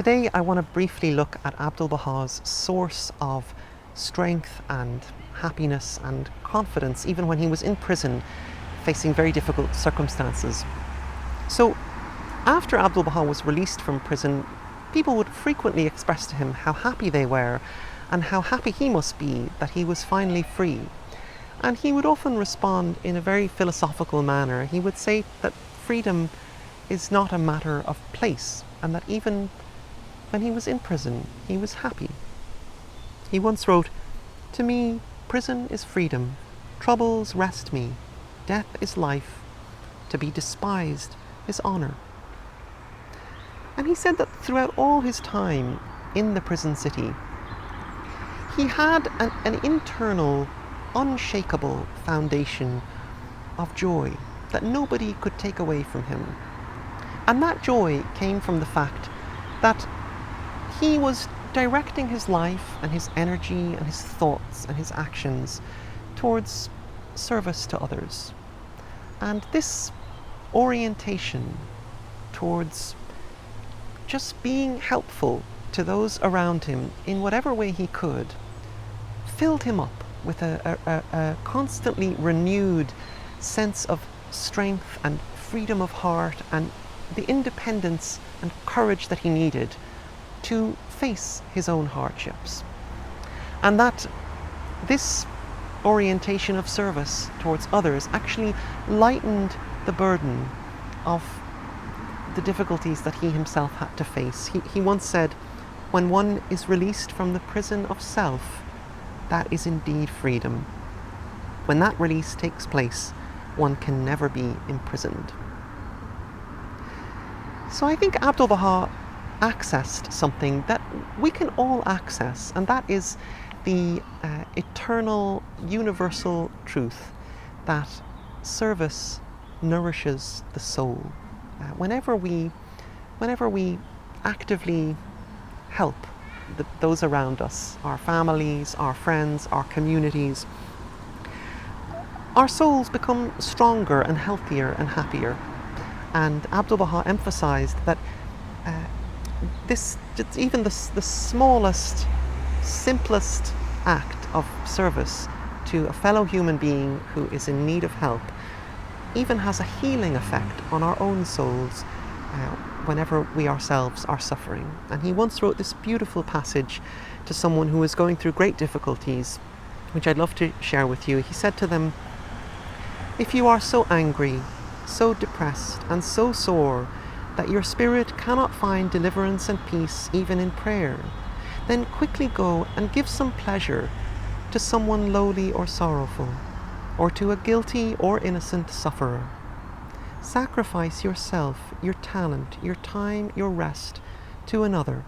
Today I want to briefly look at Abdu'l-Bahá's source of strength and happiness and confidence even when he was in prison facing very difficult circumstances. So after Abdu'l-Bahá was released from prison, people would frequently express to him how happy they were and how happy he must be that he was finally free. And he would often respond in a very philosophical manner. He would say that freedom is not a matter of place, and that even when he was in prison, he was happy. He once wrote, "To me, prison is freedom, troubles rest me, death is life, to be despised is honor." And he said that throughout all his time in the prison city, he had an internal, unshakable foundation of joy that nobody could take away from him. And that joy came from the fact that he was directing his life and his energy and his thoughts and his actions towards service to others. And this orientation towards just being helpful to those around him in whatever way he could filled him up with a constantly renewed sense of strength and freedom of heart and the independence and courage that he needed to face his own hardships. And that this orientation of service towards others actually lightened the burden of the difficulties that he himself had to face. He once said, "When one is released from the prison of self, that is indeed freedom. When that release takes place, one can never be imprisoned." So I think Abdu'l-Bahá accessed something that we can all access, and that is the eternal, universal truth that service nourishes the soul. Whenever we actively help those around us, our families, our friends, our communities, our souls become stronger and healthier and happier. And Abdu'l-Bahá emphasized that even the smallest, simplest act of service to a fellow human being who is in need of help even has a healing effect on our own souls whenever we ourselves are suffering. And he once wrote this beautiful passage to someone who was going through great difficulties, which I'd love to share with you. He said to them, "If you are so angry, so depressed, and so sore that your spirit cannot find deliverance and peace even in prayer, then quickly go and give some pleasure to someone lowly or sorrowful, or to a guilty or innocent sufferer. Sacrifice yourself, your talent, your time, your rest to another,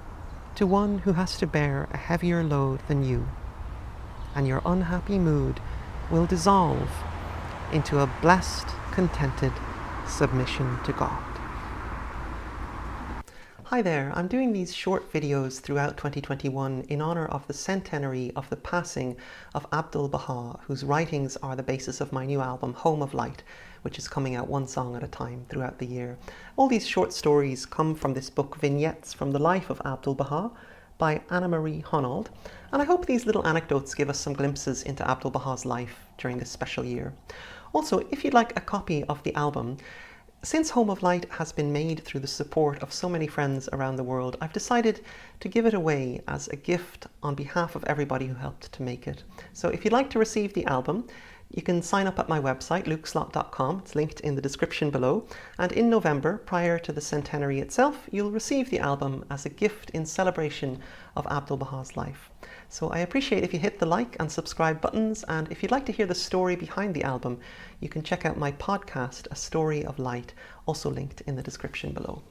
to one who has to bear a heavier load than you, and your unhappy mood will dissolve into a blessed, contented submission to God." Hi there, I'm doing these short videos throughout 2021 in honor of the centenary of the passing of Abdu'l-Bahá, whose writings are the basis of my new album, Home of Light, which is coming out one song at a time throughout the year. All these short stories come from this book, Vignettes from the Life of Abdu'l-Bahá by Annamarie Honnold, and I hope these little anecdotes give us some glimpses into Abdu'l-Bahá's life during this special year. Also, if you'd like a copy of the album, since Home of Light has been made through the support of so many friends around the world, I've decided to give it away as a gift on behalf of everybody who helped to make it. So if you'd like to receive the album, you can sign up at my website, lukeslott.com. It's linked in the description below. And in November, prior to the centenary itself, you'll receive the album as a gift in celebration of Abdu'l-Bahá's life. So I appreciate if you hit the like and subscribe buttons, and if you'd like to hear the story behind the album, you can check out my podcast, A Story of Light, also linked in the description below.